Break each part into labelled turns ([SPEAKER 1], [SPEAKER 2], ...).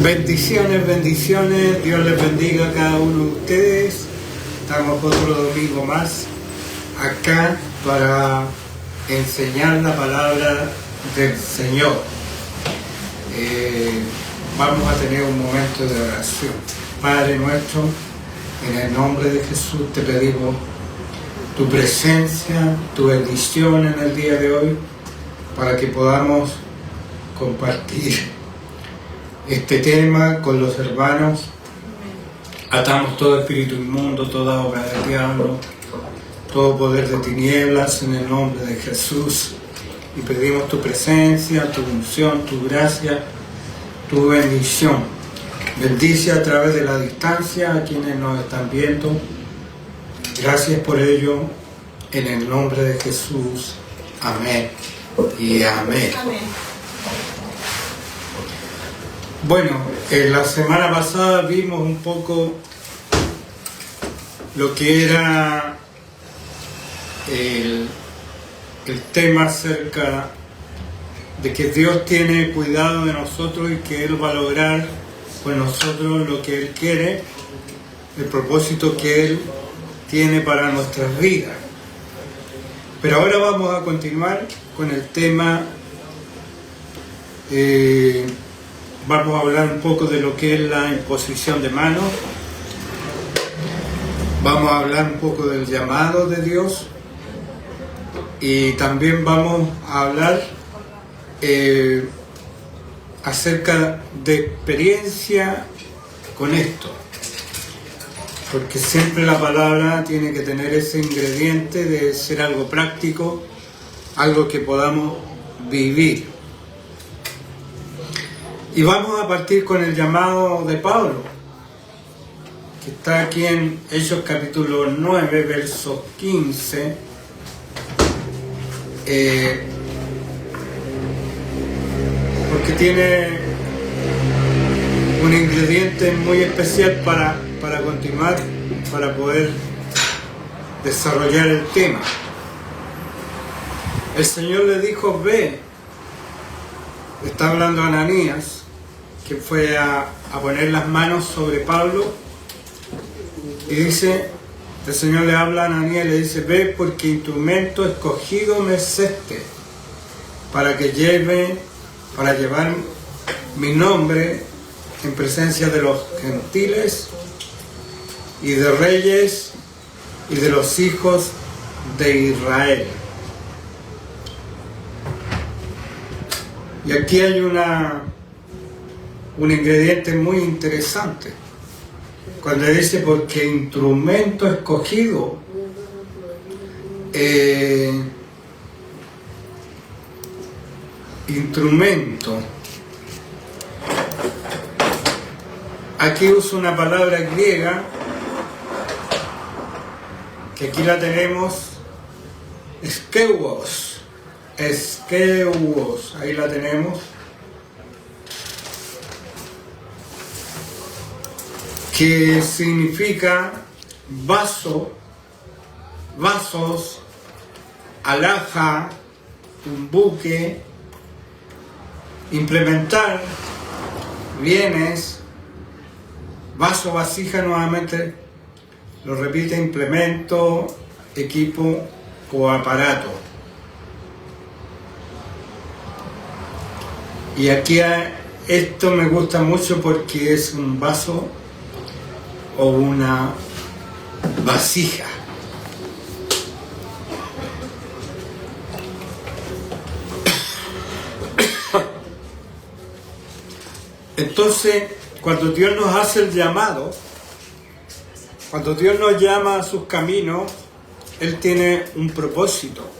[SPEAKER 1] Bendiciones, bendiciones, Dios les bendiga a cada uno de ustedes. Estamos otro domingo más acá para enseñar la palabra del Señor. Vamos a tener un momento de oración. Padre nuestro, en el nombre de Jesús te pedimos tu presencia, tu bendición en el día de hoy, para que podamos compartir este tema con los hermanos. Atamos todo espíritu inmundo, toda obra del diablo, todo poder de tinieblas en el nombre de Jesús, y pedimos tu presencia, tu unción, tu gracia, tu bendición. Bendice a través de la distancia a quienes nos están viendo. Gracias por ello, en el nombre de Jesús. Amén y amén.
[SPEAKER 2] Amén.
[SPEAKER 1] Bueno, la semana pasada vimos un poco lo que era el tema acerca de que Dios tiene cuidado de nosotros y que Él va a lograr con nosotros lo que Él quiere, el propósito que Él tiene para nuestras vidas. Pero ahora vamos a continuar con el tema. Vamos a hablar un poco de lo que es la imposición de manos. Vamos a hablar un poco del llamado de Dios. Y también vamos a hablar acerca de experiencia con esto. Porque siempre la palabra tiene que tener ese ingrediente de ser algo práctico, algo que podamos vivir. Y vamos a partir con el llamado de Pablo, que está aquí en Hechos capítulo 9, verso 15. Porque tiene un ingrediente muy especial para continuar, para poder desarrollar el tema. El Señor le dijo: ve. Está hablando a Ananías, que fue a poner las manos sobre Pablo, y dice, el Señor le habla a Ananías y le dice: ve, porque instrumento escogido me es este, para llevar mi nombre en presencia de los gentiles y de reyes y de los hijos de Israel. Y aquí hay un ingrediente muy interesante. Cuando dice, porque instrumento escogido, instrumento. Aquí usa una palabra griega, que aquí la tenemos, skeuos. Ahí la tenemos, que significa vaso, vasos, alhaja, un buque, implementar, bienes, vaso, vasija, nuevamente lo repite, implemento, equipo o aparato. Y aquí esto me gusta mucho porque es un vaso o una vasija. Entonces, cuando Dios nos hace el llamado, cuando Dios nos llama a sus caminos, Él tiene un propósito.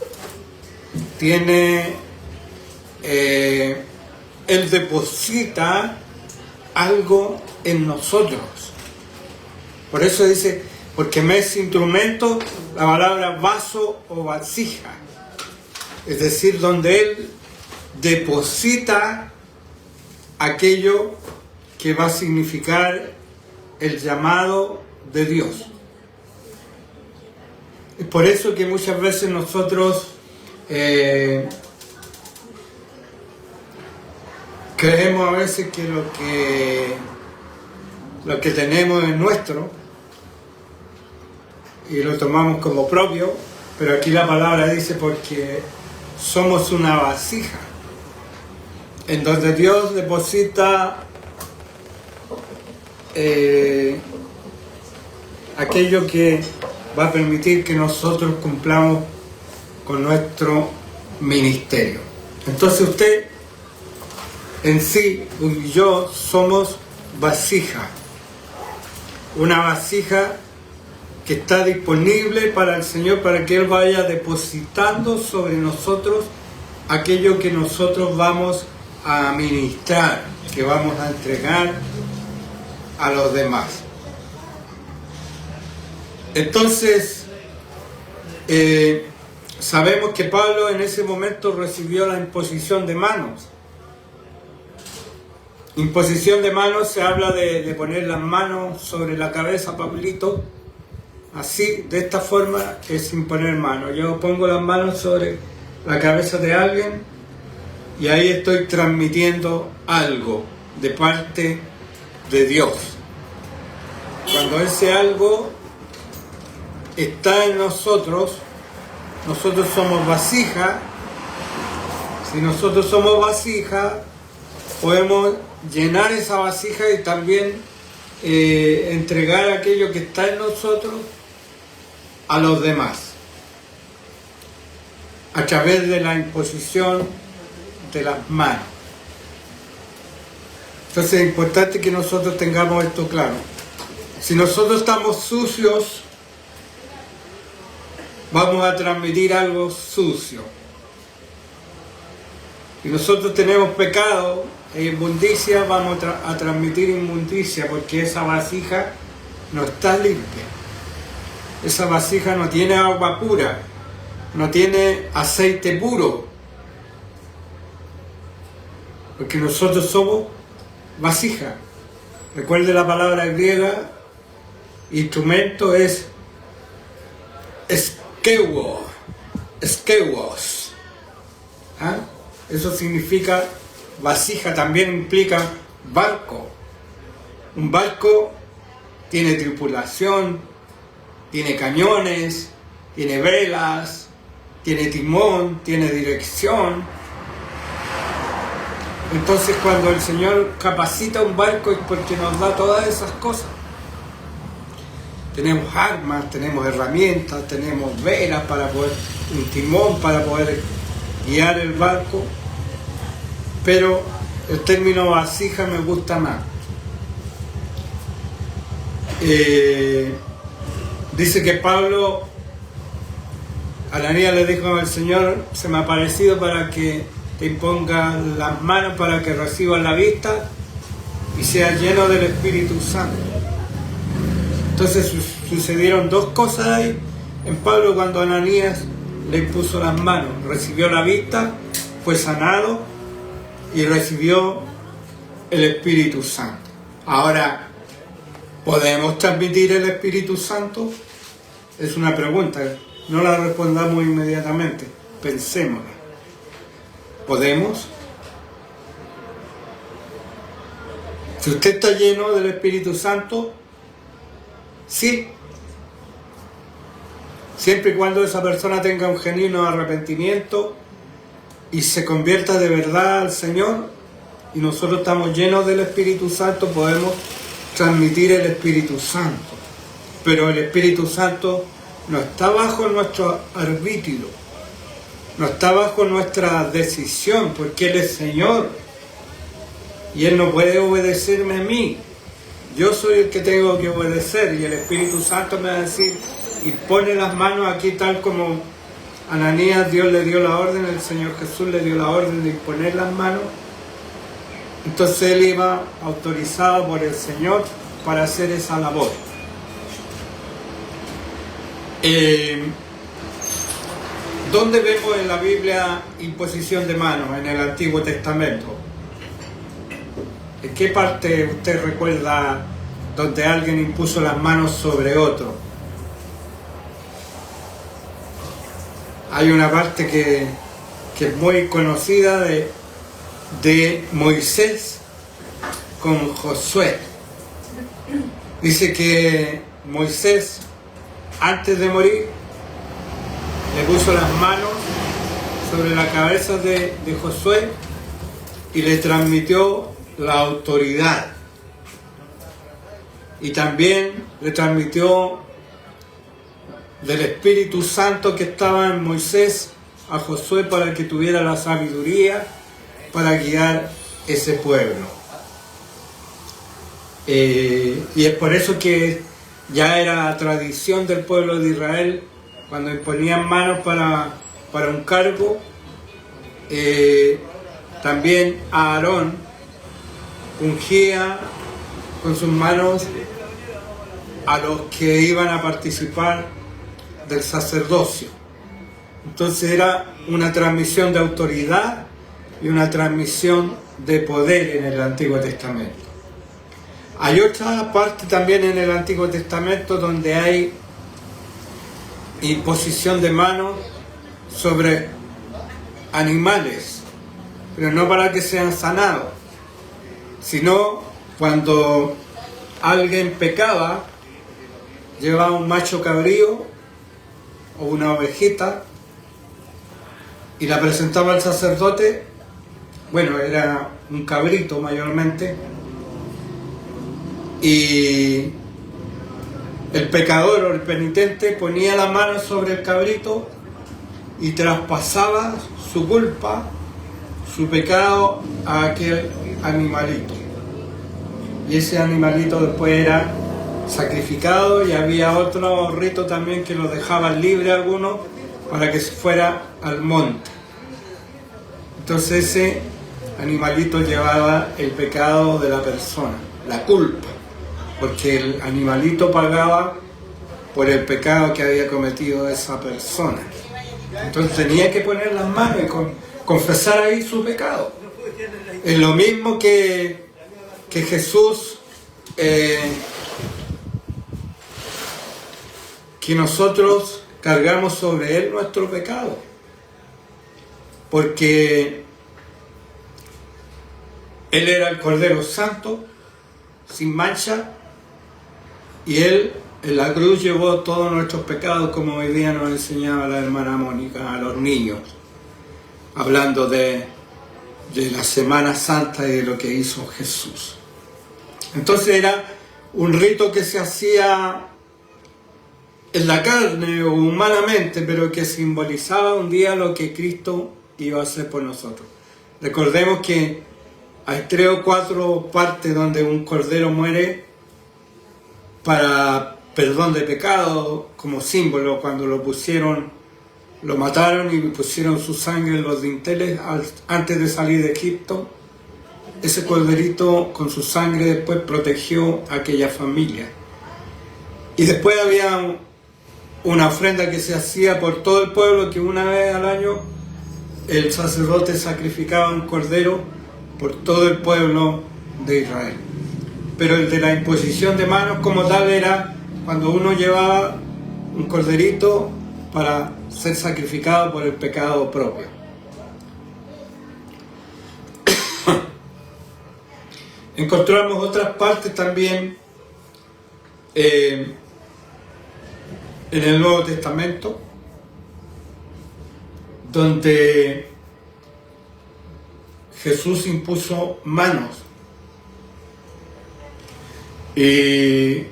[SPEAKER 1] Él deposita algo en nosotros. Por eso dice, porque me es instrumento, la palabra vaso o vasija. Es decir, donde Él deposita aquello que va a significar el llamado de Dios. Es por eso que muchas veces nosotros Creemos a veces que lo que tenemos es nuestro y lo tomamos como propio, pero aquí la palabra dice porque somos una vasija en donde Dios deposita aquello que va a permitir que nosotros cumplamos con nuestro ministerio. Entonces usted en sí y yo somos vasija, una vasija que está disponible para el Señor, para que Él vaya depositando sobre nosotros aquello que nosotros vamos a ministrar, que vamos a entregar a los demás. Entonces, sabemos que Pablo en ese momento recibió la imposición de manos. Imposición de manos se habla de poner las manos sobre la cabeza, Pablito. Así, de esta forma, es imponer manos. Yo pongo las manos sobre la cabeza de alguien y ahí estoy transmitiendo algo de parte de Dios. Cuando ese algo está en nosotros, nosotros somos vasija. Si nosotros somos vasija, podemos llenar esa vasija y también entregar aquello que está en nosotros a los demás a través de la imposición de las manos. Entonces es importante que nosotros tengamos esto claro. Si nosotros estamos sucios, vamos a transmitir algo sucio. Si nosotros tenemos pecado e inmundicia, vamos a transmitir inmundicia, porque esa vasija no está limpia. Esa vasija no tiene agua pura, no tiene aceite puro, porque nosotros somos vasija. Recuerde la palabra griega, instrumento es skeuos. ¿Ah? Eso significa vasija, también implica barco. Un barco tiene tripulación, tiene cañones, tiene velas, tiene timón, tiene dirección. Entonces cuando el Señor capacita un barco es porque nos da todas esas cosas. Tenemos armas, tenemos herramientas, tenemos velas para poder, un timón para poder guiar el barco, pero el término vasija me gusta más. Dice que Pablo, Ananías le dijo al Señor, se me ha aparecido para que te imponga las manos para que recibas la vista y seas lleno del Espíritu Santo. Entonces sucedieron dos cosas ahí en Pablo cuando Ananías le impuso las manos. Recibió la vista, fue sanado y recibió el Espíritu Santo. Ahora, ¿podemos transmitir el Espíritu Santo? Es una pregunta, no la respondamos inmediatamente, pensémosla. ¿Podemos? Si usted está lleno del Espíritu Santo, sí. Siempre y cuando esa persona tenga un genuino arrepentimiento y se convierta de verdad al Señor, y nosotros estamos llenos del Espíritu Santo, podemos transmitir el Espíritu Santo. Pero el Espíritu Santo no está bajo nuestro arbitrio, no está bajo nuestra decisión, porque Él es Señor y Él no puede obedecerme a mí. Yo soy el que tengo que obedecer, y el Espíritu Santo me va a decir, y pone las manos aquí, tal como Ananías, Dios le dio la orden, el Señor Jesús le dio la orden de poner las manos. Entonces él iba autorizado por el Señor para hacer esa labor. ¿Dónde vemos en la Biblia imposición de manos? En el Antiguo Testamento. ¿En qué parte usted recuerda donde alguien impuso las manos sobre otro? Hay una parte que es muy conocida de Moisés con Josué. Dice que Moisés, antes de morir, le puso las manos sobre la cabeza de Josué y le transmitió la autoridad. Y también le transmitió del Espíritu Santo que estaba en Moisés a Josué para que tuviera la sabiduría para guiar ese pueblo. Y es por eso que ya era tradición del pueblo de Israel, cuando imponían manos para un cargo, también Aarón ungía con sus manos a los que iban a participar del sacerdocio. Entonces era una transmisión de autoridad y una transmisión de poder en el Antiguo Testamento. Hay otra parte también en el Antiguo Testamento donde hay imposición de manos sobre animales, pero no para que sean sanados, sino cuando alguien pecaba, llevaba un macho cabrío o una ovejita y la presentaba al sacerdote. Bueno, era un cabrito mayormente, y el pecador o el penitente ponía la mano sobre el cabrito y traspasaba su culpa, su pecado a aquel animalito. Y ese animalito después era sacrificado, y había otro rito también que lo dejaban libre algunos para que se fuera al monte. Entonces ese animalito llevaba el pecado de la persona, la culpa, porque el animalito pagaba por el pecado que había cometido esa persona. Entonces tenía que poner las manos y confesar ahí su pecado. Es lo mismo que Jesús, que nosotros cargamos sobre Él nuestro pecado, porque Él era el Cordero Santo, sin mancha, y Él en la cruz llevó todos nuestros pecados, como hoy día nos enseñaba la hermana Mónica a los niños, hablando de la Semana Santa y de lo que hizo Jesús. Entonces era un rito que se hacía en la carne o humanamente, pero que simbolizaba un día lo que Cristo iba a hacer por nosotros. Recordemos que hay 3 o 4 partes donde un cordero muere para perdón de pecado, como símbolo. Cuando lo mataron y pusieron su sangre en los dinteles antes de salir de Egipto, ese corderito con su sangre después protegió a aquella familia. Y después había una ofrenda que se hacía por todo el pueblo, que una vez al año el sacerdote sacrificaba un cordero por todo el pueblo de Israel. Pero el de la imposición de manos como tal era cuando uno llevaba un corderito para ser sacrificado por el pecado propio. Encontramos otras partes también en el Nuevo Testamento donde Jesús impuso manos, y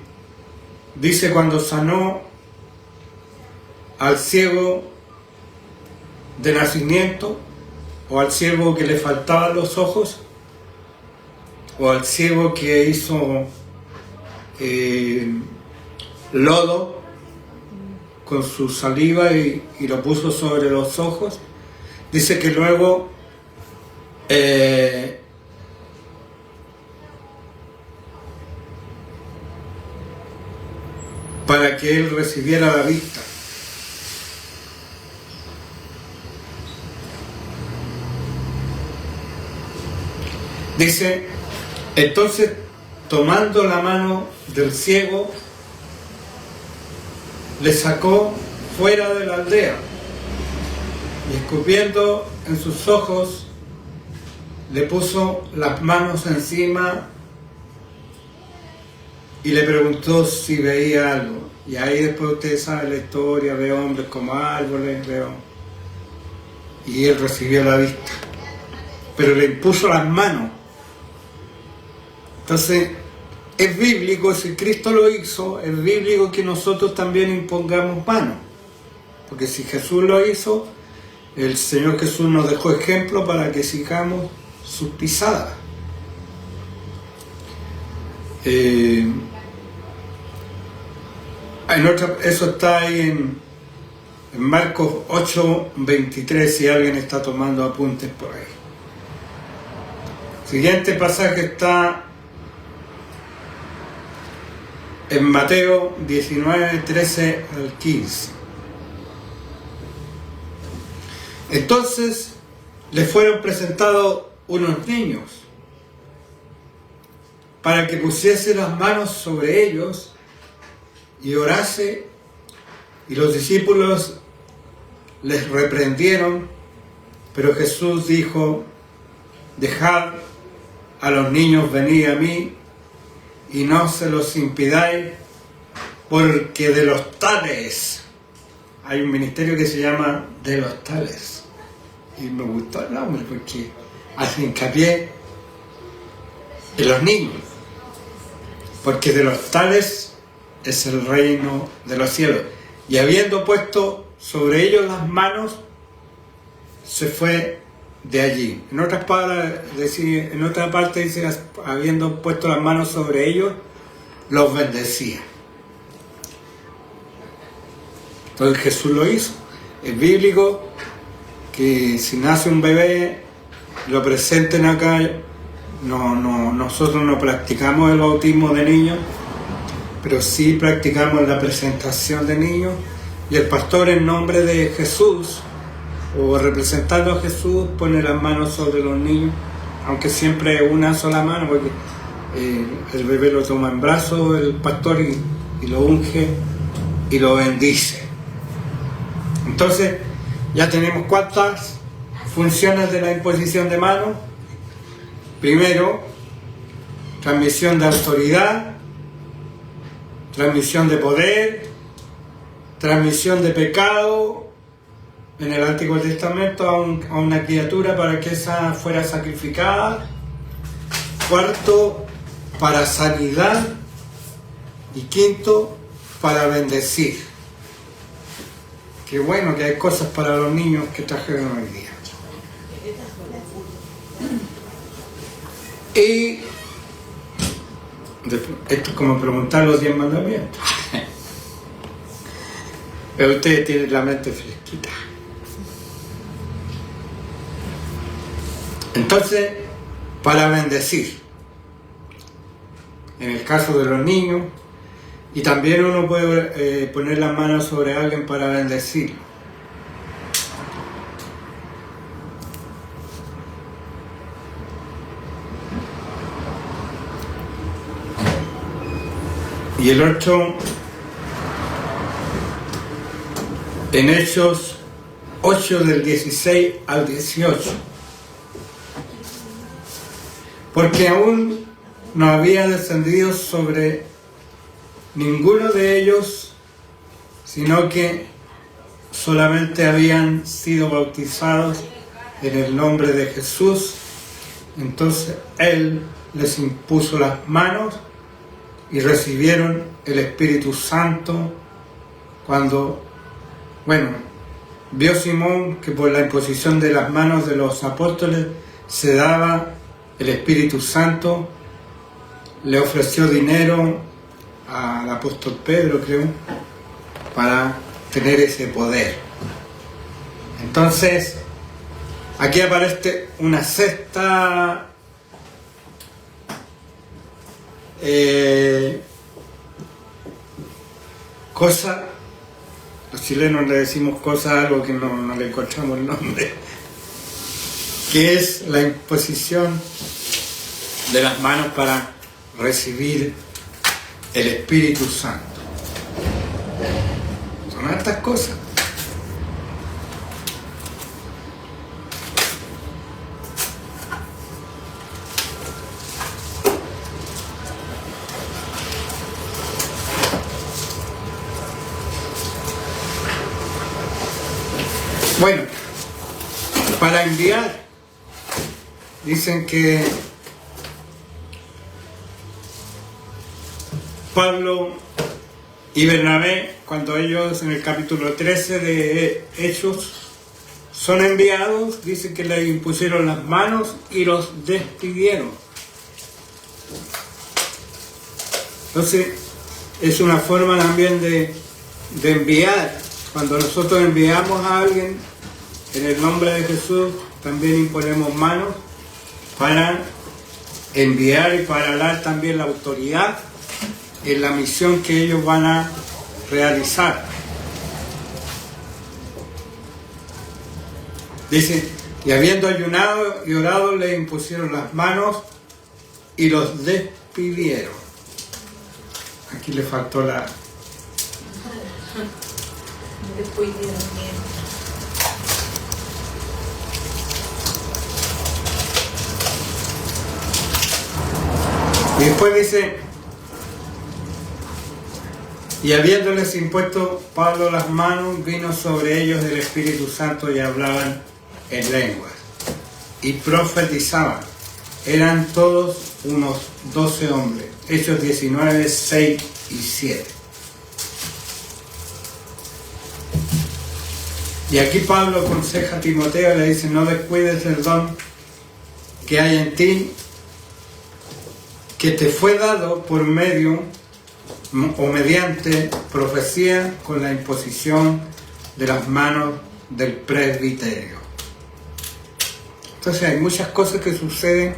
[SPEAKER 1] dice cuando sanó al ciego de nacimiento, o al ciego que le faltaban los ojos, o al ciego que hizo lodo con su saliva y lo puso sobre los ojos. Dice que luego para que él recibiera la vista. Dice, entonces, tomando la mano del ciego, le sacó fuera de la aldea y escupiendo en sus ojos, le puso las manos encima y le preguntó si veía algo. Y ahí después ustedes saben la historia, ve hombres como árboles, y él recibió la vista. Pero le impuso las manos. Entonces, es bíblico, si Cristo lo hizo, es bíblico que nosotros también impongamos manos. Porque si Jesús lo hizo, el Señor Jesús nos dejó ejemplo para que sigamos sus pisadas. Eso está ahí en Marcos 8:23, si alguien está tomando apuntes por ahí. Siguiente pasaje está en Mateo 19:13-15. Entonces le fueron presentados unos niños para que pusiese las manos sobre ellos y orase, y los discípulos les reprendieron, pero Jesús dijo: dejad a los niños venir a mí y no se los impidáis, porque de los tales, hay un ministerio que se llama de los tales, y me gustó el nombre porque hace hincapié en los niños, porque de los tales es el reino de los cielos. Y habiendo puesto sobre ellos las manos, se fue de allí. En otra parte dice, habiendo puesto las manos sobre ellos, los bendecía. Entonces Jesús lo hizo. Es bíblico que si nace un bebé, lo presenten acá. Nosotros no practicamos el bautismo de niños, pero sí practicamos la presentación de niños, y el pastor, en nombre de Jesús o representando a Jesús, pone las manos sobre los niños, aunque siempre una sola mano, porque el bebé lo toma en brazos el pastor y lo unge y lo bendice. Entonces ya tenemos cuántas funciones de la imposición de manos. Primero, transmisión de autoridad, transmisión de poder, transmisión de pecado en el Antiguo Testamento a una criatura para que esa fuera sacrificada. Cuarto, para sanidad. Y quinto, para bendecir. Qué bueno que hay cosas para los niños que trajeron hoy día. Y esto es como preguntar los 10 mandamientos. Pero ustedes tienen la mente fresquita. Entonces, para bendecir. En el caso de los niños, y también uno puede poner las manos sobre alguien para bendecirlo. Y el 8, en Hechos 8 del 16 al 18. Porque aún no había descendido sobre ninguno de ellos, sino que solamente habían sido bautizados en el nombre de Jesús. Entonces Él les impuso las manos y recibieron el Espíritu Santo cuando, vio Simón que por la imposición de las manos de los apóstoles se daba el Espíritu Santo, le ofreció dinero al apóstol Pedro, creo, para tener ese poder. Entonces, aquí aparece una sexta cosa. Los chilenos le decimos cosa a algo que no le encontramos el nombre, que es la imposición de las manos para recibir el Espíritu Santo. Son estas cosas. Bueno, para enviar, dicen que Pablo y Bernabé, cuando ellos en el capítulo 13 de Hechos son enviados, dicen que les impusieron las manos y los despidieron. Entonces, es una forma también de enviar. Cuando nosotros enviamos a alguien en el nombre de Jesús, también imponemos manos para enviar y para dar también la autoridad en la misión que ellos van a realizar. Dice, y habiendo ayunado y orado, le impusieron las manos y los despidieron. Aquí le faltó la... Y después dice, y habiéndoles impuesto Pablo las manos, vino sobre ellos el Espíritu Santo y hablaban en lenguas y profetizaban. Eran todos unos 12 hombres. Hechos 19, 6 y 7. Y aquí Pablo aconseja a Timoteo, le dice, no descuides el don que hay en ti, que te fue dado por medio o mediante profecía con la imposición de las manos del presbiterio. Entonces hay muchas cosas que suceden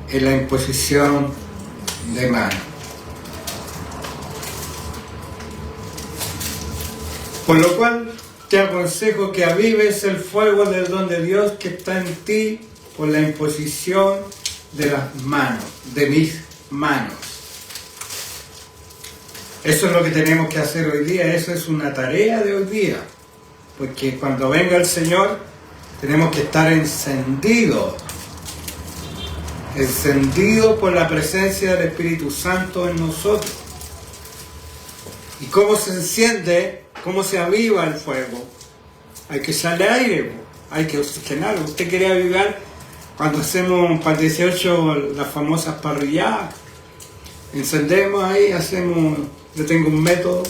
[SPEAKER 1] en la imposición de manos. Por lo cual te aconsejo que avives el fuego del don de Dios que está en ti por la imposición de las manos, de mis manos. Eso es lo que tenemos que hacer hoy día, eso es una tarea de hoy día, porque cuando venga el Señor tenemos que estar encendidos por la presencia del Espíritu Santo en nosotros. ¿Y cómo se enciende? ¿Cómo se aviva el fuego? Hay que echarle aire, hay que oxigenarlo. ¿Usted quiere avivar? Cuando hacemos para el 18 las famosas parrilladas, encendemos ahí, yo tengo un método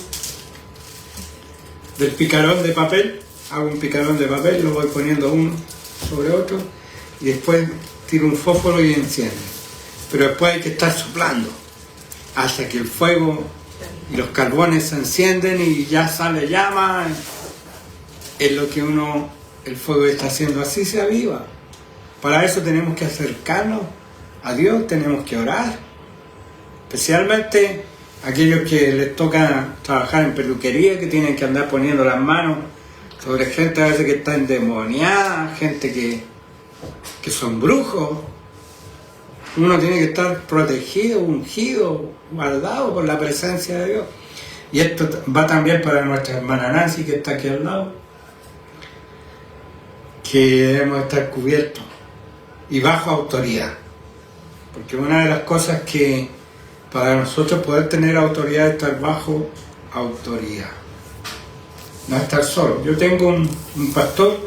[SPEAKER 1] del picarón de papel, hago un picarón de papel, lo voy poniendo uno sobre otro y después tiro un fósforo y enciende. Pero después hay que estar soplando hasta que el fuego y los carbones se encienden y ya sale llama. Es lo que el fuego está haciendo, así se aviva. Para eso tenemos que acercarnos a Dios, tenemos que orar. Especialmente aquellos que les toca trabajar en peluquería, que tienen que andar poniendo las manos sobre gente a veces que está endemoniada, gente que son brujos. Uno tiene que estar protegido, ungido, guardado por la presencia de Dios. Y esto va también para nuestra hermana Nancy, que está aquí al lado, que debemos estar cubiertos y bajo autoridad. Porque una de las cosas que para nosotros poder tener autoridad es estar bajo autoridad, no estar solo. Yo tengo un pastor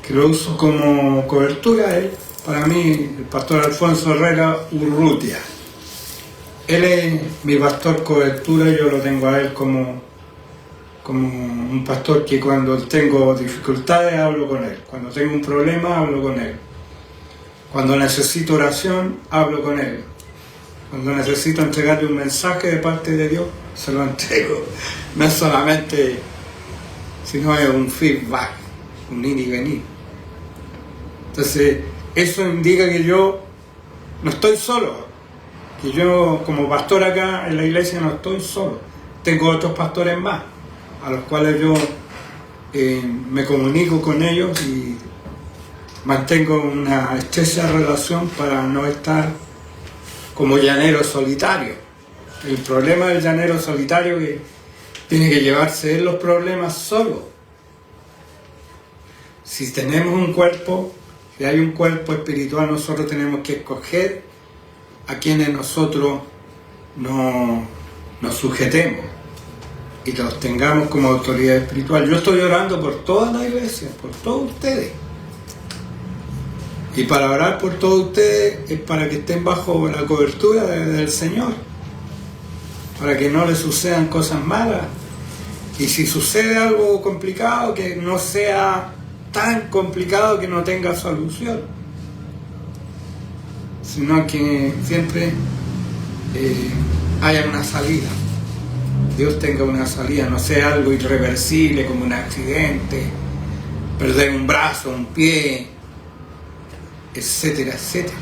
[SPEAKER 1] que lo uso como cobertura, él, para mí, el pastor Alfonso Herrera Urrutia. Él es mi pastor cobertura, yo lo tengo a él como un pastor que cuando tengo dificultades hablo con él, cuando tengo un problema hablo con él, cuando necesito oración hablo con él, cuando necesito entregarle un mensaje de parte de Dios se lo entrego. No es solamente, sino es un feedback, un ir y venir. Entonces eso indica que yo no estoy solo, que yo como pastor acá en la iglesia no estoy solo, tengo otros pastores más a los cuales yo me comunico con ellos y mantengo una estrecha relación para no estar como llanero solitario. El problema del llanero solitario es que tiene que llevarse él los problemas solo. Si tenemos un cuerpo, si hay un cuerpo espiritual, nosotros tenemos que escoger a quienes nosotros nos sujetemos. y los tengamos como autoridad espiritual. Yo estoy orando por toda la iglesia, por todos ustedes. Y para orar por todos ustedes es para que estén bajo la cobertura del Señor, para que no les sucedan cosas malas. Y si sucede algo complicado, que no sea tan complicado que no tenga solución, sino que siempre haya una salida. Dios tenga una salida, no sea algo irreversible como un accidente, perder un brazo, un pie, etcétera, etcétera.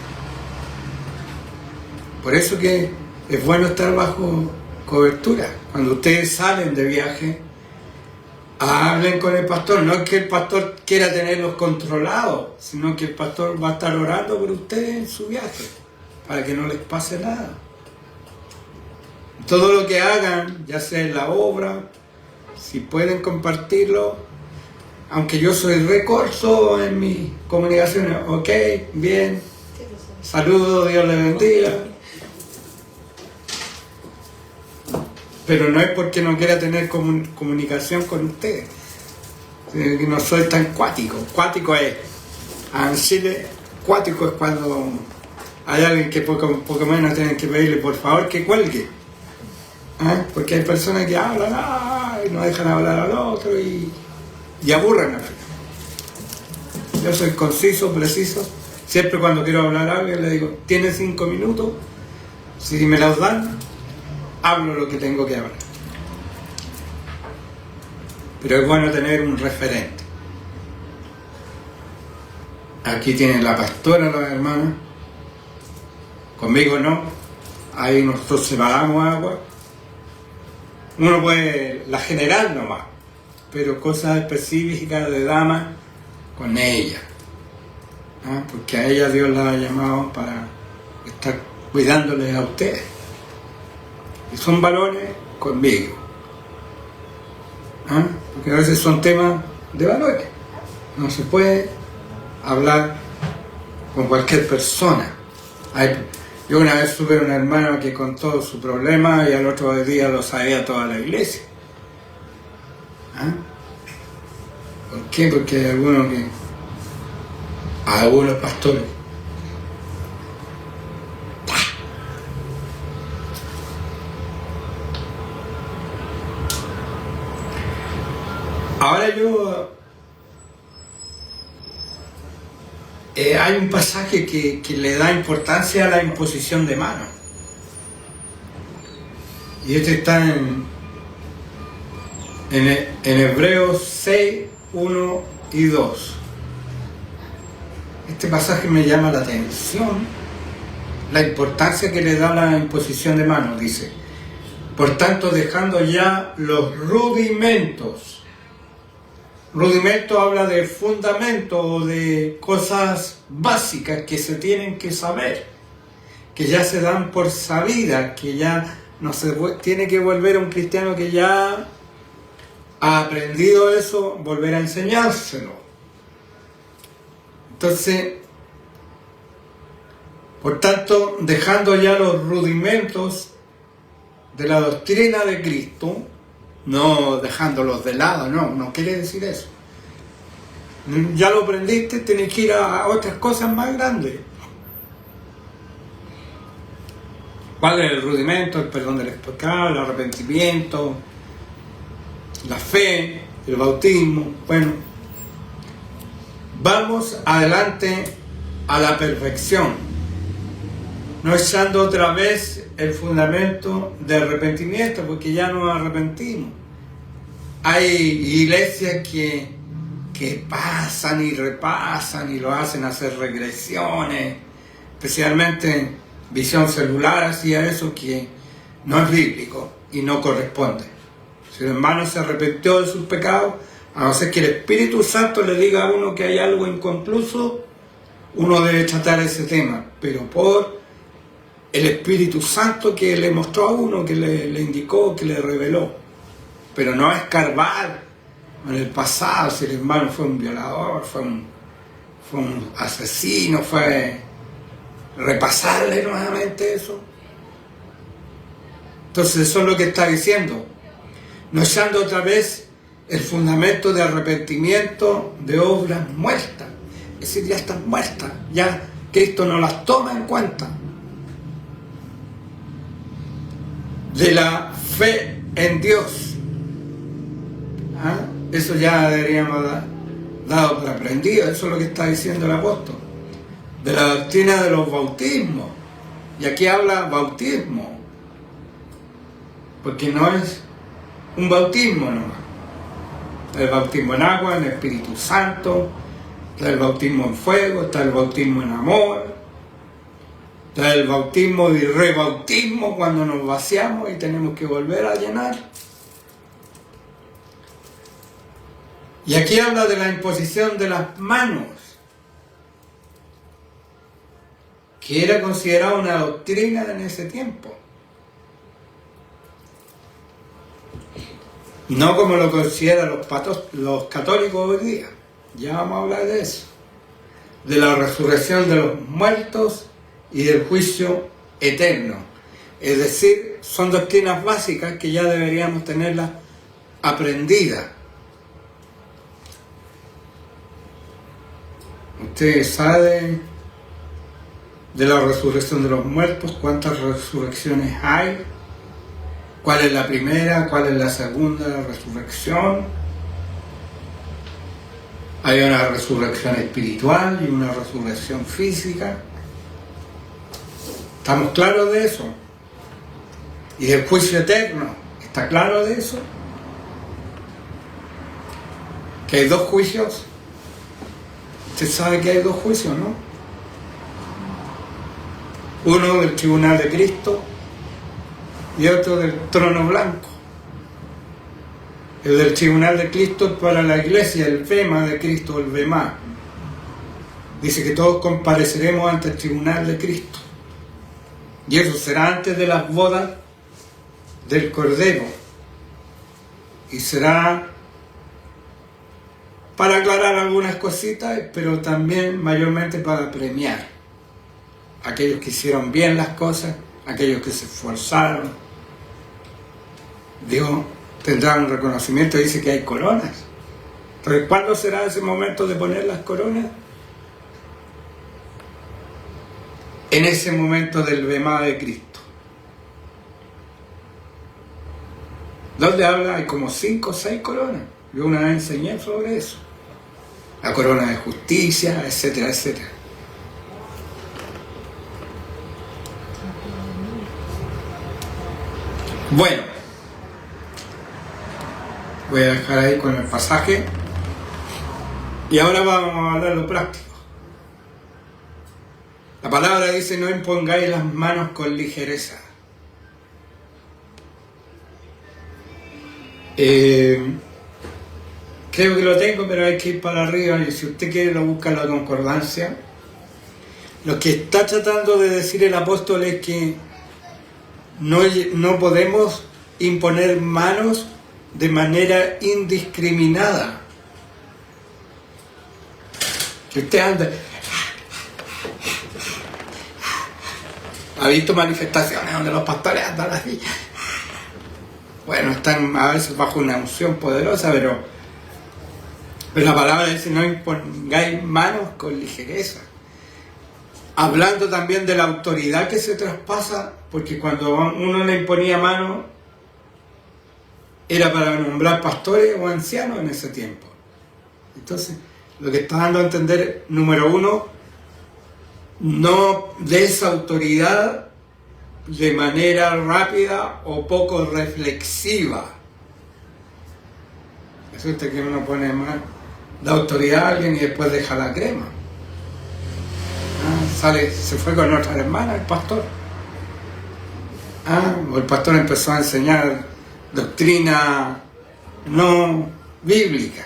[SPEAKER 1] Por eso que es bueno estar bajo cobertura. Cuando ustedes salen de viaje, hablen con el pastor. No es que el pastor quiera tenerlos controlados, sino que el pastor va a estar orando por ustedes en su viaje, para que no les pase nada. Todo lo que hagan, ya sea en la obra, si pueden compartirlo, aunque yo soy recorso en mis comunicaciones, ok, bien, saludos, Dios les bendiga. Pero no es porque no quiera tener comunicación con ustedes, sino que no soy tan cuático. Cuático es, en Chile, cuático es cuando hay alguien que poco menos tienen que pedirle por favor que cuelgue. Porque hay personas que hablan y no dejan hablar al otro y aburren al final. Yo soy conciso, preciso. Siempre cuando quiero hablar a alguien le digo, tiene 5 minutos, si me los dan, hablo lo que tengo que hablar. Pero es bueno tener un referente. Aquí tienen la pastora, las hermanas. Conmigo no. Ahí nosotros separamos agua. Uno puede, la general nomás, pero cosas específicas de damas con ella. Porque a ella Dios la ha llamado para estar cuidándoles a ustedes. Y son varones conmigo. Porque a veces son temas de valores. No se puede hablar con cualquier persona. Yo una vez tuve un hermano que contó su problema y al otro día lo sabía toda la iglesia. ¿Por qué? Porque hay algunos pastores. Ahora hay un pasaje que le da importancia a la imposición de manos. Y este está en Hebreos 6, 1 y 2. Este pasaje me llama la atención, la importancia que le da la imposición de manos. Dice, por tanto, dejando ya los rudimentos. Rudimento habla de fundamento o de cosas básicas que se tienen que saber, que ya se dan por sabidas, que ya no se tiene que volver a un cristiano que ya ha aprendido eso, volver a enseñárselo. Entonces, por tanto, dejando ya los rudimentos de la doctrina de Cristo, no dejándolos de lado, no quiere decir eso. Ya lo aprendiste, tienes que ir a otras cosas más grandes. ¿Cuál es el rudimento? El perdón del pecado, el arrepentimiento, la fe, el bautismo. Bueno, vamos adelante a la perfección, no echando otra vez el fundamento de arrepentimiento, porque ya nos arrepentimos. Hay iglesias que pasan y repasan y lo hacen hacer regresiones, especialmente Visión Celular hacía eso, que no es bíblico y no corresponde. Si el hermano se arrepintió de sus pecados, a no ser que el Espíritu Santo le diga a uno que hay algo inconcluso, uno debe tratar ese tema, pero por el Espíritu Santo que le mostró a uno, que le indicó, que le reveló. Pero no escarbar en el pasado, si el hermano fue un violador, fue un asesino, fue repasarle nuevamente eso. Entonces eso es lo que está diciendo. no echando otra vez el fundamento de arrepentimiento de obras muertas. Es decir, ya están muertas, ya Cristo no las toma en cuenta. De la fe en Dios. Eso ya deberíamos dado por aprendido, eso es lo que está diciendo el apóstol. De la doctrina de los bautismos. Y aquí habla bautismo, porque no es un bautismo nomás. El bautismo en agua, en Espíritu Santo, está el bautismo en fuego, está el bautismo en amor, está el bautismo y rebautismo cuando nos vaciamos y tenemos que volver a llenar. Y aquí habla de la imposición de las manos, que era considerada una doctrina en ese tiempo. No como lo consideran los católicos hoy día. Ya vamos a hablar de eso. De la resurrección de los muertos y del juicio eterno. Es decir, son doctrinas básicas que ya deberíamos tenerlas aprendidas. Ustedes saben de la resurrección de los muertos, cuántas resurrecciones hay, cuál es la primera, cuál es la segunda resurrección. Hay una resurrección espiritual y una resurrección física. ¿Estamos claros de eso? Y del juicio eterno, ¿está claro de eso? Que hay dos juicios. Usted sabe que hay dos juicios, ¿no? Uno del tribunal de Cristo y otro del trono blanco. El del tribunal de Cristo es para la iglesia, el bema de Cristo, el bema. Dice que todos compareceremos ante el tribunal de Cristo. Y eso será antes de las bodas del Cordero. Y será para aclarar algunas cositas, pero también mayormente para premiar a aquellos que hicieron bien las cosas, aquellos que se esforzaron. Dios tendrá un reconocimiento, dice que hay coronas. Entonces, ¿cuándo será ese momento de poner las coronas? En ese momento del bemá de Cristo. ¿Dónde habla? Hay como 5 o 6 coronas. Yo una vez enseñé sobre eso. La corona de justicia, etcétera, etcétera. Bueno, voy a dejar ahí con el pasaje y ahora vamos a hablar lo práctico. La palabra dice: no impongáis las manos con ligereza. Creo que lo tengo, pero hay que ir para arriba, y si usted quiere lo busca en la concordancia. Lo que está tratando de decir el apóstol es que no podemos imponer manos de manera indiscriminada. Que usted anda... ¿Ha visto manifestaciones donde los pastores andan así? Bueno, están a veces bajo una unción poderosa, pero la palabra dice: no impongáis manos con ligereza. Hablando también de la autoridad que se traspasa, porque cuando uno le imponía mano era para nombrar pastores o ancianos en ese tiempo. Entonces, lo que está dando a entender, número uno, no des autoridad de manera rápida o poco reflexiva. Resulta que uno pone más, da autoridad a alguien y después deja la crema. Se fue con otra hermana el pastor. O el pastor empezó a enseñar doctrina no bíblica.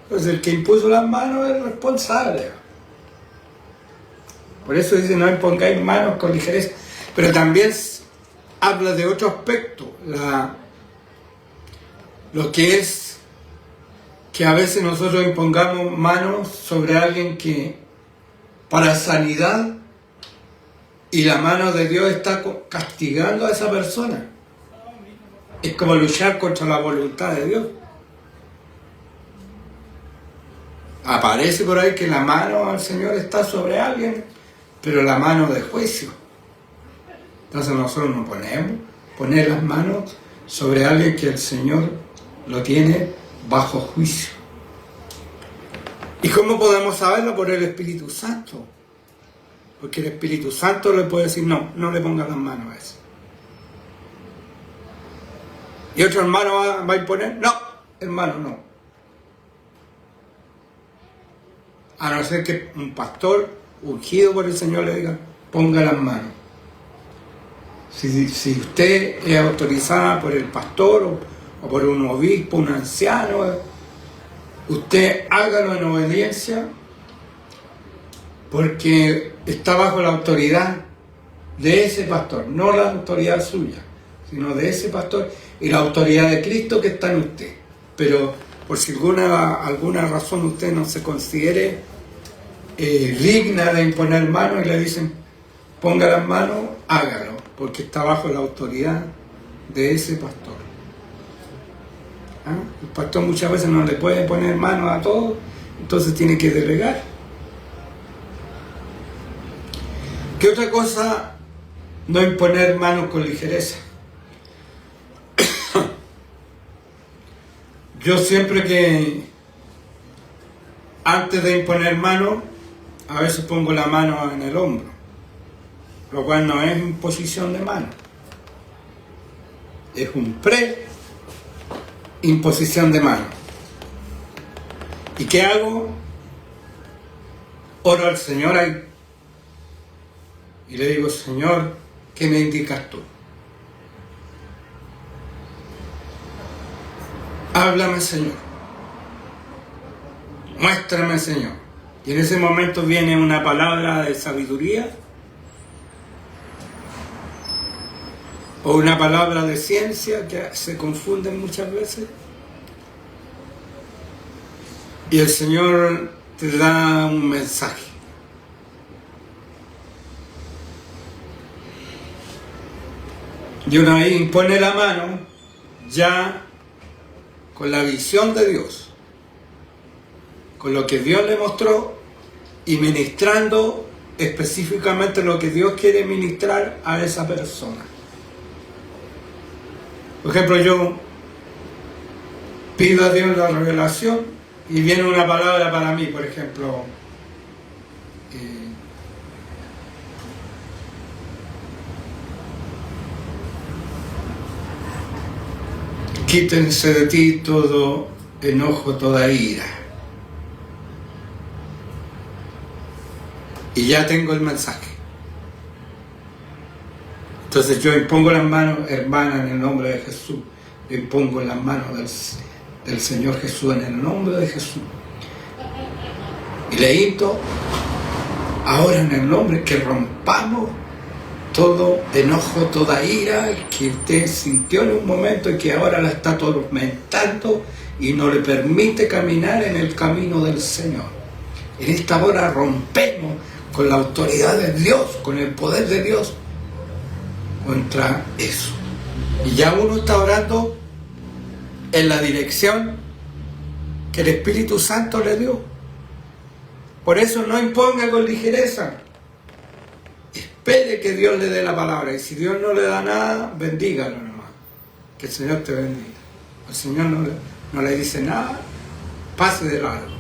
[SPEAKER 1] Entonces el que impuso las manos es responsable. Por eso dice: no impongáis manos con ligereza. Pero también habla de otro aspecto, lo que es que a veces nosotros impongamos manos sobre alguien que para sanidad, y la mano de Dios está castigando a esa persona. Es como luchar contra la voluntad de Dios. Aparece por ahí que la mano del Señor está sobre alguien, pero la mano de juicio. Entonces nosotros no poner las manos sobre alguien que el Señor lo tiene bajo juicio. ¿Y cómo podemos saberlo? Por el Espíritu Santo. Porque el Espíritu Santo le puede decir, no le ponga las manos a eso. ¿Y otro hermano va a imponer? No, hermano, no. A no ser que un pastor ungido por el Señor le diga, ponga las manos. Si usted es autorizada por el pastor o por un obispo, un anciano, usted hágalo en obediencia porque está bajo la autoridad de ese pastor, no la autoridad suya, sino de ese pastor y la autoridad de Cristo que está en usted. Pero por si alguna razón usted no se considere digna de imponer manos y le dicen ponga las manos, hágalo, porque está bajo la autoridad de ese pastor. El pastor muchas veces no le puede poner manos a todos, entonces tiene que delegar. ¿Qué otra cosa? No imponer manos con ligereza. Yo siempre que antes de imponer manos, a veces pongo la mano en el hombro, lo cual no es imposición de mano, es un pre-imposición de mano. ¿Y qué hago? Oro al Señor ahí y le digo, Señor, ¿qué me indicas tú? Háblame, Señor. Muéstrame, Señor. Y en ese momento viene una palabra de sabiduría o una palabra de ciencia que se confunden muchas veces. Y el Señor te da un mensaje. Y uno ahí impone la mano ya con la visión de Dios, con lo que Dios le mostró y ministrando específicamente lo que Dios quiere ministrar a esa persona. Por ejemplo, yo pido a Dios la revelación y viene una palabra para mí, por ejemplo, quítense de ti todo enojo, toda ira. Y ya tengo el mensaje. Entonces yo impongo las manos, hermana, en el nombre de Jesús. Le impongo las manos del Señor Jesús en el nombre de Jesús. Y le invito ahora en el nombre que rompamos todo enojo, toda ira que usted sintió en un momento y que ahora la está atormentando y no le permite caminar en el camino del Señor. En esta hora rompemos con la autoridad de Dios, con el poder de Dios contra eso. Y ya uno está orando en la dirección que el Espíritu Santo le dio. Por eso no imponga con ligereza. Espere que Dios le dé la palabra. Y si Dios no le da nada, bendígalo nomás. Que el Señor te bendiga. El Señor no le dice nada, pase de largo.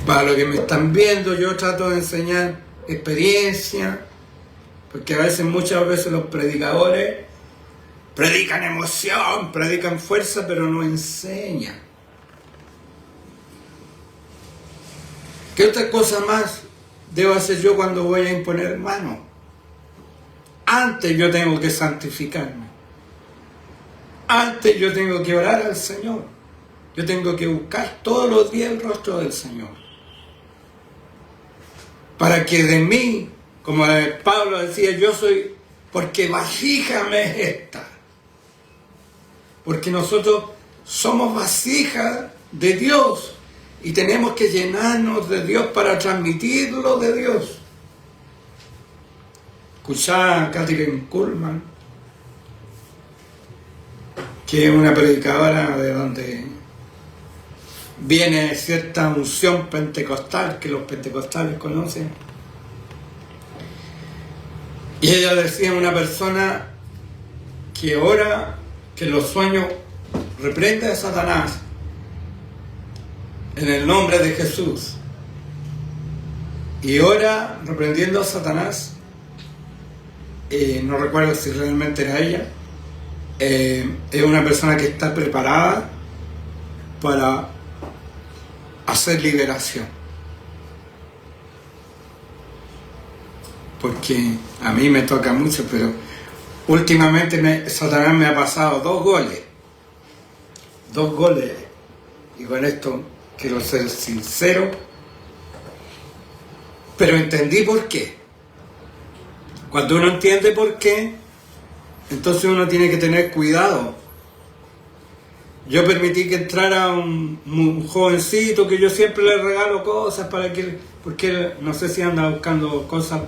[SPEAKER 1] Para los que me están viendo, yo trato de enseñar experiencia, porque muchas veces los predicadores predican emoción, predican fuerza, pero no enseñan. ¿Qué otra cosa más debo hacer yo cuando voy a imponer mano? Antes yo tengo que santificarme. Antes yo tengo que orar al Señor. Yo tengo que buscar todos los días el rostro del Señor. Para que de mí, como Pablo decía, yo soy, porque vasija me es esta. Porque nosotros somos vasijas de Dios. Y tenemos que llenarnos de Dios para transmitirlo de Dios. escuchaba a Kathryn Kuhlman, que es una predicadora de donde viene cierta unción pentecostal que los pentecostales conocen. Y ella decía, una persona que ora, que los sueños reprende a Satanás en el nombre de Jesús, y ora reprendiendo a Satanás, no recuerdo si realmente era ella, es una persona que está preparada para hacer liberación. Porque a mí me toca mucho, pero últimamente Satanás me ha pasado 2 goles. 2 goles. Y con esto quiero ser sincero, pero entendí por qué. Cuando uno entiende por qué, entonces uno tiene que tener cuidado. Yo permití que entrara un jovencito que yo siempre le regalo cosas para que, porque él, no sé si anda buscando cosas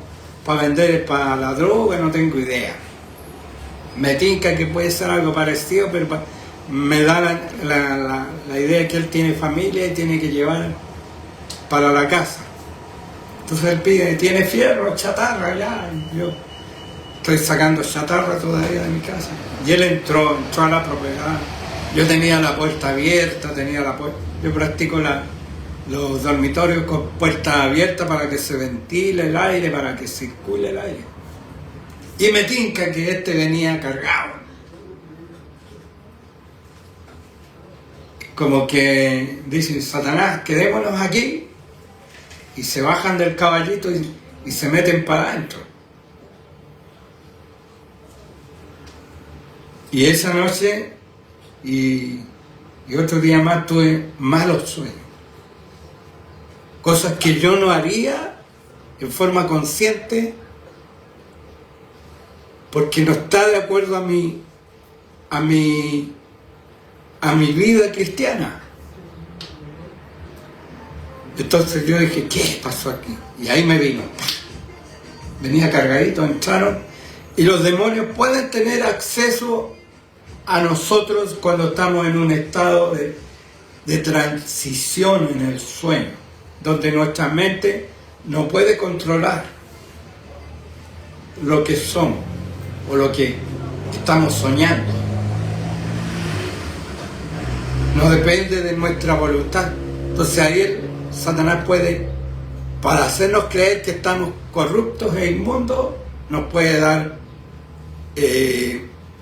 [SPEAKER 1] para vender para la droga, no tengo idea. Me tinca que puede ser algo parecido, pero me da la idea que él tiene familia y tiene que llevar para la casa. Entonces él pide, tiene fierro, chatarra, ya. Yo estoy sacando chatarra todavía de mi casa. Y él entró a la propiedad. Yo tenía la puerta abierta, yo practico los dormitorios con puertas abiertas para que se ventile el aire, para que circule el aire. Y me tinca que este venía cargado. Como que dicen, Satanás, quedémonos aquí. Y se bajan del caballito y se meten para adentro. Y esa noche y otro día más tuve malos sueños. Cosas que yo no haría en forma consciente porque no está de acuerdo a mi vida cristiana. Entonces yo dije, ¿qué pasó aquí? Y ahí me vino. Venía cargadito, entraron. Y los demonios pueden tener acceso a nosotros cuando estamos en un estado de transición en el sueño, donde nuestra mente no puede controlar lo que somos o lo que estamos soñando. No depende de nuestra voluntad. Entonces ahí Satanás puede, para hacernos creer que estamos corruptos e inmundos, nos puede dar,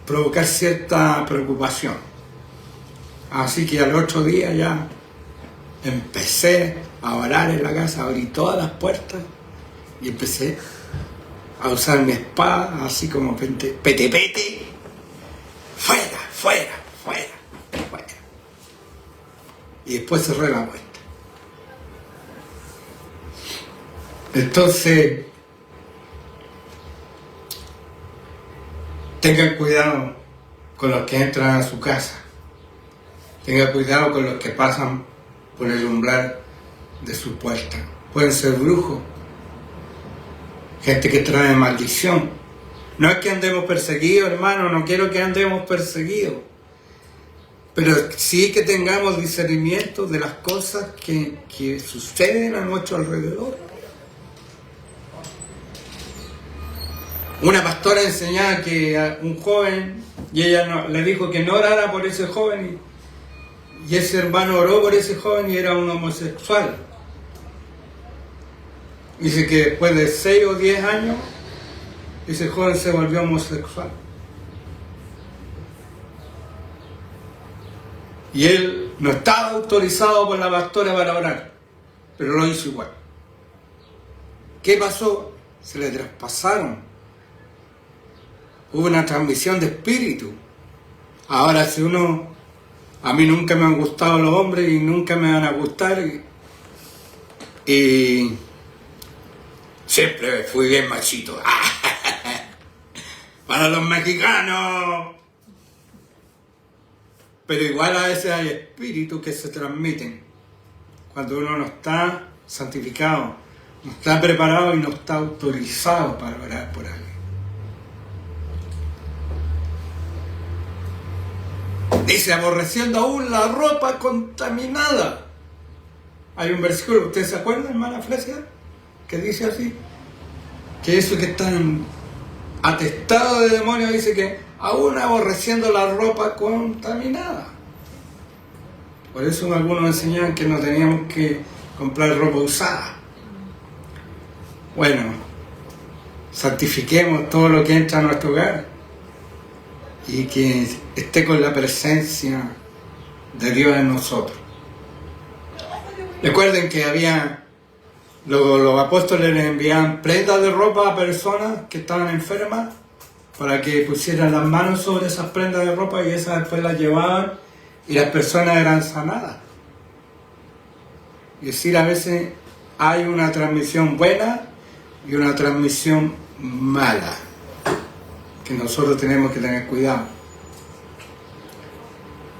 [SPEAKER 1] provocar cierta preocupación. Así que al otro día ya empecé a orar en la casa, abrí todas las puertas y empecé a usar mi espada, así como pete, fuera, fuera, fuera, fuera. Y después cerré la puerta. Entonces, tengan cuidado con los que entran a su casa. Tengan cuidado con los que pasan por el umbral de su puerta. Pueden ser brujos, gente que trae maldición. No es que andemos perseguidos, hermano, no quiero que andemos perseguidos. Pero sí que tengamos discernimiento de las cosas que suceden a nuestro alrededor. Una pastora enseñaba que a un joven, y ella le dijo que no orara por ese joven, y ese hermano oró por ese joven y era un homosexual. Dice que después de 6 o 10 años, ese joven se volvió homosexual. Y él no estaba autorizado por la pastora para orar, pero lo hizo igual. ¿Qué pasó? Se le traspasaron. Hubo una transmisión de espíritu. Ahora, si a mí nunca me han gustado los hombres y nunca me van a gustar. Y siempre fui bien machito. Para los mexicanos. Pero igual a veces hay espíritus que se transmiten cuando uno no está santificado, no está preparado y no está autorizado para orar por alguien. Dice, aborreciendo aún la ropa contaminada. Hay un versículo, ¿ustedes se acuerdan, hermana Fresia? Que dice así, que eso que están atestados de demonios, dice que aún aborreciendo la ropa contaminada. Por eso algunos enseñaban que no teníamos que comprar ropa usada. Bueno, santifiquemos todo lo que entra a nuestro hogar y que esté con la presencia de Dios en nosotros. Recuerden que había, los apóstoles les enviaban prendas de ropa a personas que estaban enfermas para que pusieran las manos sobre esas prendas de ropa y esas después las llevaban y las personas eran sanadas. Es decir, a veces hay una transmisión buena y una transmisión mala, que nosotros tenemos que tener cuidado.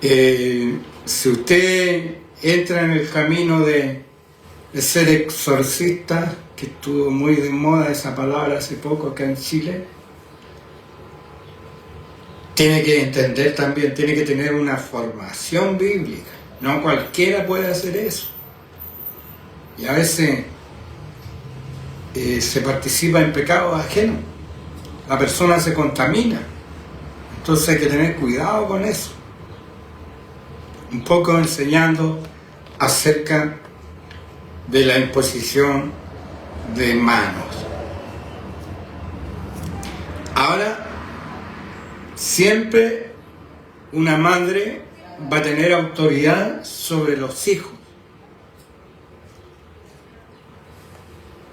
[SPEAKER 1] Si usted entra en el camino de ser exorcista, que estuvo muy de moda esa palabra hace poco acá en Chile, tiene que entender también, tiene que tener una formación bíblica. No cualquiera puede hacer eso. Y a veces se participa en pecados ajenos. La persona se contamina. Entonces hay que tener cuidado con eso. Un poco enseñando acerca de la imposición de manos. Ahora, siempre una madre va a tener autoridad sobre los hijos.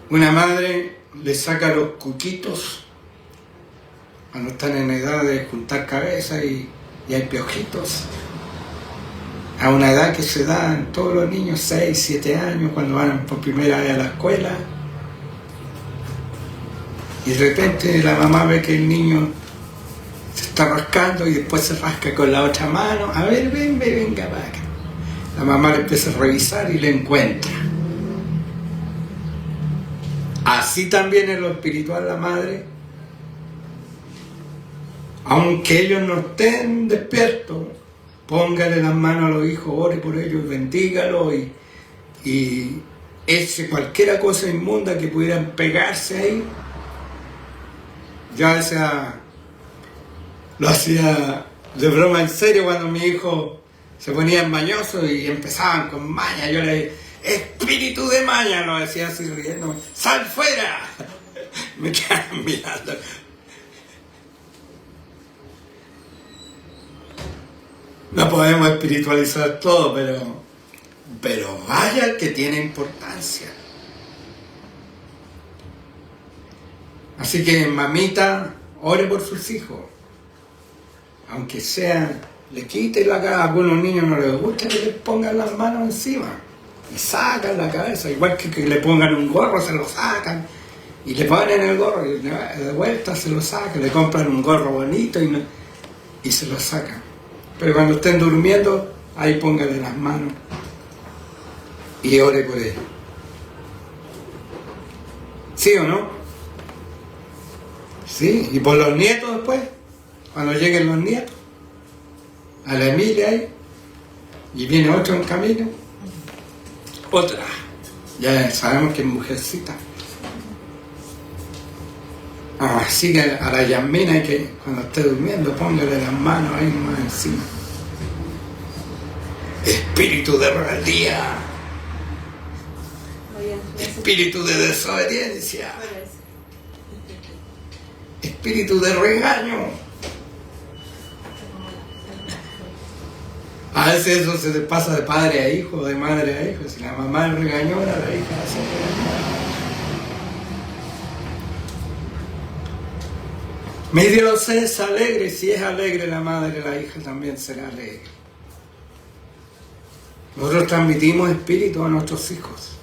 [SPEAKER 1] Una madre le saca los cuquitos cuando están en edad de juntar cabeza y hay piojitos. A una edad que se da en todos los niños, 6, 7 años, cuando van por primera vez a la escuela. Y de repente la mamá ve que el niño se está rascando y después se rasca con la otra mano. A ver, venga para acá. La mamá le empieza a revisar y le encuentra. Así también en lo espiritual la madre, aunque ellos no estén despiertos, póngale las manos a los hijos, ore por ellos, bendígalos y eche cualquier cosa inmunda que pudieran pegarse ahí. Yo a veces lo hacía de broma en serio cuando mi hijo se ponía mañoso y empezaban con maña. Yo le decía, espíritu de maña, lo decía así riendo, ¡sal fuera! Me quedaban mirando. No podemos espiritualizar todo, pero vaya que tiene importancia. Así que, mamita, ore por sus hijos. Aunque sea, le quite la cabeza. A algunos niños no les gusta que les pongan las manos encima. Y sacan la cabeza. Igual que le pongan un gorro, se lo sacan. Y le ponen el gorro y de vuelta se lo sacan. Le compran un gorro bonito y se lo sacan. Pero cuando estén durmiendo, ahí póngale las manos y ore por ellos. ¿Sí o no? Sí, y por los nietos después, cuando lleguen los nietos, a la Emilia ahí, y viene otro en camino, otra, ya sabemos que es mujercita. Así que a la Yasmina hay que, cuando esté durmiendo, póngale las manos ahí más encima. Espíritu de rebeldía, espíritu de desobediencia, espíritu de regaño. A veces eso se le pasa de padre a hijo, de madre a hijo. Si la mamá es regañona, la hija se regañona. Mi Dios es alegre, si es alegre la madre, la hija también será alegre. Nosotros transmitimos espíritu a nuestros hijos.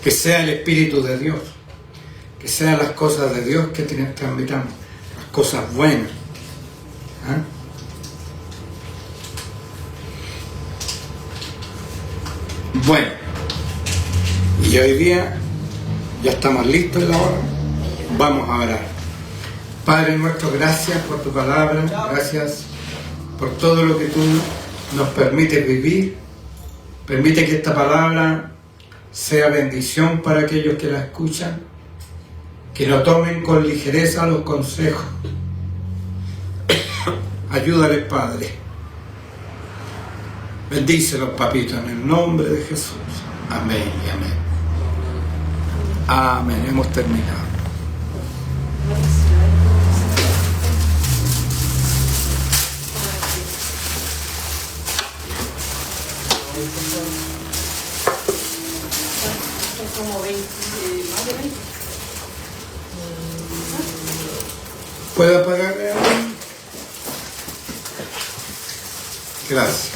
[SPEAKER 1] Que sea el espíritu de Dios, que sean las cosas de Dios que transmitamos, las cosas buenas. ¿Ah? Bueno, y hoy día ya estamos listos en la hora. Vamos a orar. Padre nuestro, gracias por tu palabra, gracias por todo lo que tú nos permites vivir. Permite que esta palabra sea bendición para aquellos que la escuchan, que no tomen con ligereza los consejos. Ayúdales, Padre. Bendícelos, papito, en el nombre de Jesús. Amén y amén. Amén. Hemos terminado.
[SPEAKER 2] Como 20, más de 20.
[SPEAKER 1] ¿Puedo apagarle? Gracias.